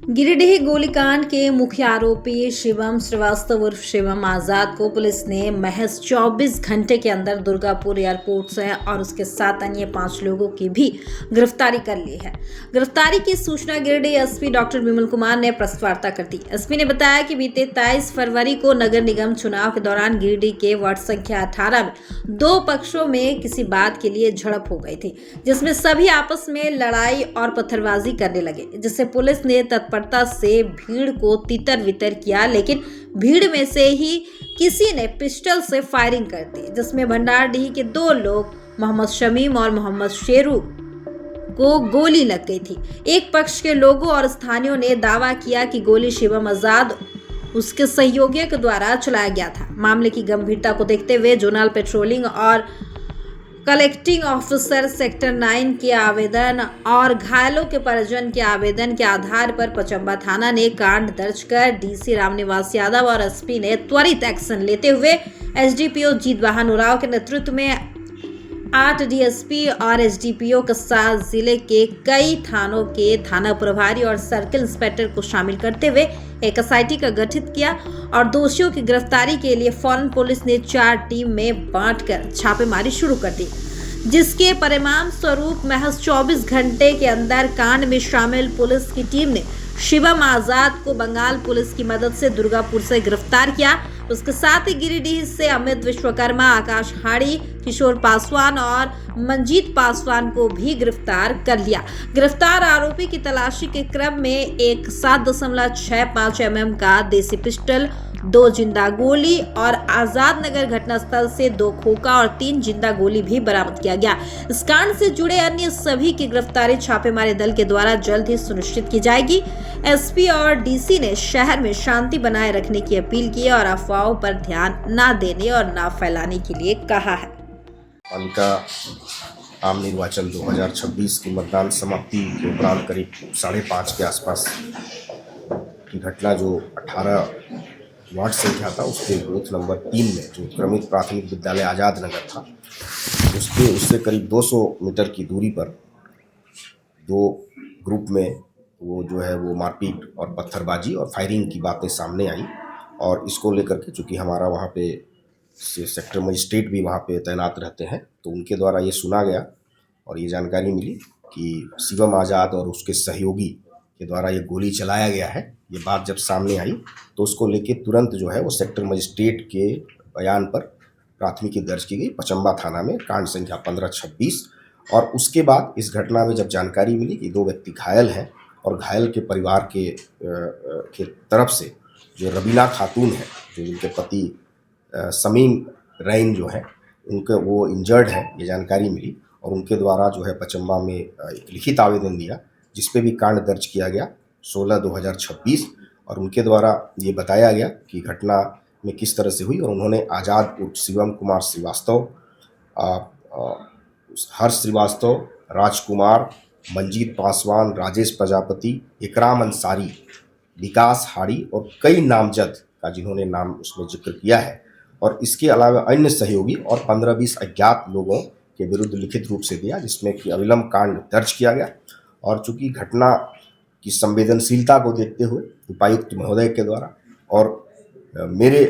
गिरिडीह गोलीकांड के मुख्य आरोपी शिवम श्रीवास्तव उर्फ शिवम आजाद को पुलिस ने महज 24 घंटे के अंदर दुर्गापुर एयरपोर्ट से और उसके साथ अन्य 5 लोगों की भी गिरफ्तारी कर ली है। गिरफ्तारी की सूचना गिरिडीह एसपी डॉक्टर विमल कुमार ने प्रेस वार्ता कर दी। एसपी ने बताया कि बीते 23 फरवरी को नगर निगम चुनाव के दौरान गिरिडीह के वार्ड संख्या 18 में 2 पक्षों में किसी बात के लिए झड़प हो गई थी, जिसमें सभी आपस में लड़ाई और पत्थरबाजी करने लगे, जिससे पुलिस ने तत्परता से भीड़ को तितर बितर किया। लेकिन भीड़ में से ही किसी ने पिस्टल से फायरिंग कर दी, जिसमें भंडारडीह के 2 लोग मोहम्मद शमीम और मोहम्मद शेरू को गोली लग गई थी। एक पक्ष के लोगों और स्थानीयों ने दावा किया कि गोली शिवम आजाद उसके सहयोगियों के द्वारा चलाया गया था। मामले की गंभीरता को देखते हुए जोनल पेट्रोलिंग और कलेक्टिंग ऑफिसर सेक्टर 9 के आवेदन और घायलों के परिजन के आवेदन के आधार पर पचंबा थाना ने कांड दर्ज कर डीसी रामनिवास यादव और एसपी ने त्वरित एक्शन लेते हुए एसडीपीओ जीत वाहन उराव के नेतृत्व में 8 डीएसपी और एसडीपीओ के साथ जिले के कई थानों के थाना प्रभारी और सर्किल इंस्पेक्टर को शामिल करते हुए एक एसआईटी का गठित किया और दोषियों की गिरफ्तारी के लिए फौरन पुलिस ने 4 टीम में बांटकर छापेमारी शुरू कर दी, जिसके परिणाम स्वरूप महज 24 घंटे के अंदर कांड में शामिल पुलिस की टीम ने शिवम आजाद को बंगाल पुलिस की मदद से दुर्गापुर से गिरफ्तार किया। उसके साथ ही गिरिडीह से अमित विश्वकर्मा, आकाश हाड़ी, किशोर पासवान और मंजीत पासवान को भी गिरफ्तार कर लिया। गिरफ्तार आरोपी की तलाशी के क्रम में एक 7.65 mm का देसी पिस्टल, 2 जिंदा गोली और आजाद नगर घटनास्थल से 2 खोखा और 3 जिंदा गोली भी बरामद किया गया। इस कांड से जुड़े अन्य सभी की गिरफ्तारी छापेमारी दल के द्वारा जल्द ही सुनिश्चित की जाएगी। एसपी और डीसी ने शहर में शांति बनाए रखने की अपील की और अफवाहों पर ध्यान न देने और न फैलाने के लिए कहा है। पालिका आम निर्वाचन 2026 की मतदान समाप्ति के उपरांत करीब 5:30 के आसपास की घटना जो 18 वार्ड संख्या था उसके बूथ नंबर 3 में जो क्रमिक प्राथमिक विद्यालय आज़ाद नगर था उससे करीब 200 मीटर की दूरी पर 2 ग्रुप में वो मारपीट और पत्थरबाजी और फायरिंग की बातें सामने आई। और इसको लेकर के चूँकि हमारा वहाँ पे सेक्टर मजिस्ट्रेट भी वहाँ पे तैनात रहते हैं, तो उनके द्वारा ये सुना गया और ये जानकारी मिली कि शिवम आज़ाद और उसके सहयोगी के द्वारा ये गोली चलाया गया है। ये बात जब सामने आई तो उसको लेके तुरंत वो सेक्टर मजिस्ट्रेट के बयान पर प्राथमिकी दर्ज की गई पचंबा थाना में, कांड संख्या 1526। और उसके बाद इस घटना में जब जानकारी मिली कि 2 व्यक्ति घायल हैं और घायल के परिवार के तरफ से जो रबीना खातून है, जो उनके पति समीम रैन जो है उनके वो इंजर्ड है, ये जानकारी मिली और उनके द्वारा पचंबा में एक लिखित आवेदन दिया जिस पे भी कांड दर्ज किया गया 16/2026। और उनके द्वारा ये बताया गया कि घटना में किस तरह से हुई और उन्होंने आज़ाद उर्फ शिवम कुमार श्रीवास्तव, हर्ष श्रीवास्तव, राजकुमार, मंजीत पासवान, राजेश प्रजापति, इकराम अंसारी, विकास हाड़ी और कई नामजद का जिन्होंने नाम उसमें जिक्र किया है और इसके अलावा अन्य सहयोगी और 15-20 अज्ञात लोगों के विरुद्ध लिखित रूप से दिया, जिसमें कि अविलंब कांड दर्ज किया गया। और चूँकि घटना की संवेदनशीलता को देखते हुए उपायुक्त महोदय के द्वारा और मेरे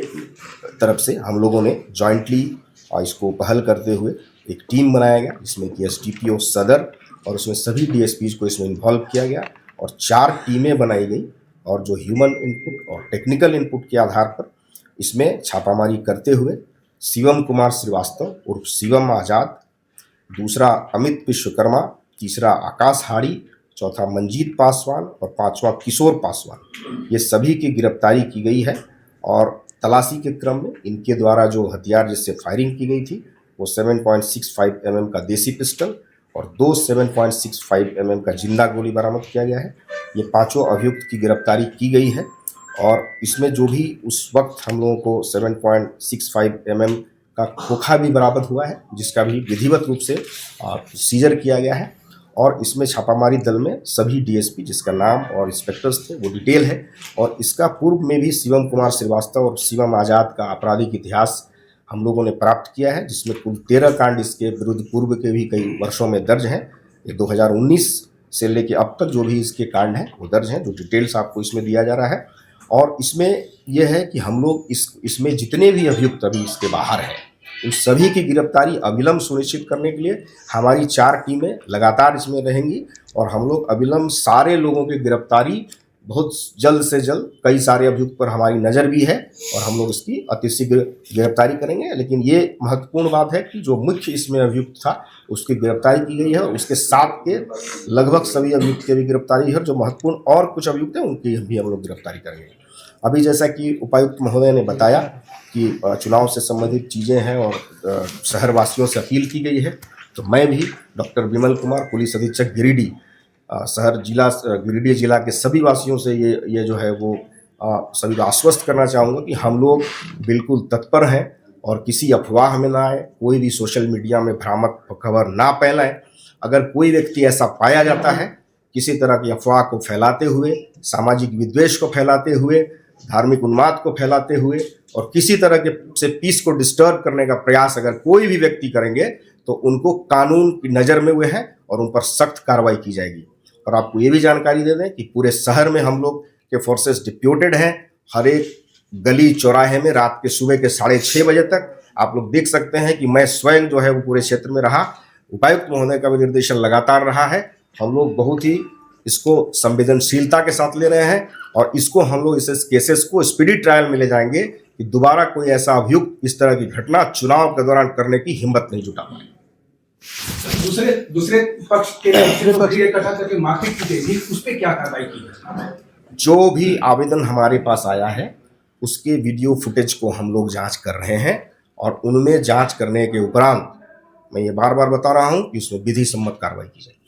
तरफ से हम लोगों ने जॉइंटली इसको पहल करते हुए एक टीम बनाया गया, जिसमें कि एसडीपीओ सदर और उसमें सभी डीएसपीज को इसमें इन्वॉल्व किया गया और 4 टीमें बनाई गई और जो ह्यूमन इनपुट और टेक्निकल इनपुट के आधार पर इसमें छापामारी करते हुए शिवम कुमार श्रीवास्तव उर्फ शिवम आज़ाद, दूसरा अमित विश्वकर्मा, तीसरा आकाश हाड़ी, चौथा मंजीत पासवान और 5वां किशोर पासवान, ये सभी की गिरफ्तारी की गई है। और तलाशी के क्रम में इनके द्वारा जो हथियार जिससे फायरिंग की गई थी वो 7.65 mm का देसी पिस्टल और 2 7.65 mm का जिंदा गोली बरामद किया गया है। ये 5 अभियुक्त की गिरफ्तारी की गई है और इसमें जो भी उस वक्त हम लोगों को 7.65 mm का खोखा भी बरामद हुआ है, जिसका भी विधिवत रूप से सीजर किया गया है। और इसमें छापामारी दल में सभी डीएसपी जिसका नाम और इंस्पेक्टर्स थे वो डिटेल है और इसका पूर्व में भी शिवम कुमार श्रीवास्तव और शिवम आज़ाद का आपराधिक इतिहास हम लोगों ने प्राप्त किया है, जिसमें कुल 13 कांड इसके विरुद्ध पूर्व के भी कई वर्षों में दर्ज हैं। ये 2019 से लेके अब तक जो भी इसके कांड हैं वो दर्ज हैं, जो डिटेल्स आपको इसमें दिया जा रहा है। और इसमें यह है कि हम लोग इसमें जितने भी अभियुक्त अभी इसके बाहर हैं, उन सभी की गिरफ्तारी अविलंब सुनिश्चित करने के लिए हमारी 4 टीमें लगातार इसमें रहेंगी और हम लोग अविलंब सारे लोगों की गिरफ्तारी बहुत जल्द से जल्द, कई सारे अभियुक्त पर हमारी नज़र भी है और हम लोग इसकी अतिशीघ्र गिरफ्तारी करेंगे। लेकिन ये महत्वपूर्ण बात है कि जो मुख्य इसमें अभियुक्त था उसकी गिरफ्तारी की गई है और उसके साथ के लगभग सभी अभियुक्त की भी गिरफ्तारी है। जो महत्वपूर्ण और कुछ अभियुक्त हैं उनकी भी हम लोग गिरफ्तारी करेंगे। अभी जैसा कि उपायुक्त महोदय ने बताया कि चुनाव से संबंधित चीज़ें हैं और शहरवासियों से अपील की गई है, तो मैं भी डॉक्टर विमल कुमार, पुलिस अधीक्षक गिरिडीह, गिरिडीह जिला के सभी वासियों से ये जो है वो सभी को आश्वस्त करना चाहूँगा कि हम लोग बिल्कुल तत्पर हैं और किसी अफवाह में ना आए, कोई भी सोशल मीडिया में भ्रामक खबर ना फैलाएं। अगर कोई व्यक्ति ऐसा पाया जाता है किसी तरह की अफवाह को फैलाते हुए, सामाजिक विद्वेष को फैलाते हुए, धार्मिक उन्माद को फैलाते हुए और किसी तरह के से पीस को डिस्टर्ब करने का प्रयास अगर कोई भी व्यक्ति करेंगे तो उनको कानून की नज़र में हुए हैं और उन पर सख्त कार्रवाई की जाएगी। और आपको ये भी जानकारी दे दें कि पूरे शहर में हम लोग के फोर्सेस डिप्यूटेड हैं। हर एक गली चौराहे में रात के सुबह के 6:30 बजे तक आप लोग देख सकते हैं कि मैं स्वयं जो है वो पूरे क्षेत्र में रहा। उपायुक्त महोदय का भी निर्देशन लगातार रहा है। हम लोग बहुत ही इसको संवेदनशीलता के साथ ले रहे हैं और इसको हम लोग इस केसेस को स्पीडी ट्रायल में ले जाएंगे कि दोबारा कोई ऐसा अभियुक्त इस तरह की घटना चुनाव के दौरान करने की हिम्मत नहीं जुटा पाए। दूसरे पक्ष के इकट्ठा करके मारपीट की गई, उस पर क्या कार्रवाई की है? जो भी आवेदन हमारे पास आया है उसके वीडियो फुटेज को हम लोग जांच कर रहे हैं और उनमें जांच करने के उपरांत मैं ये बार बार बता रहा हूं कि उसमें विधि सम्मत कार्रवाई की जाएगी।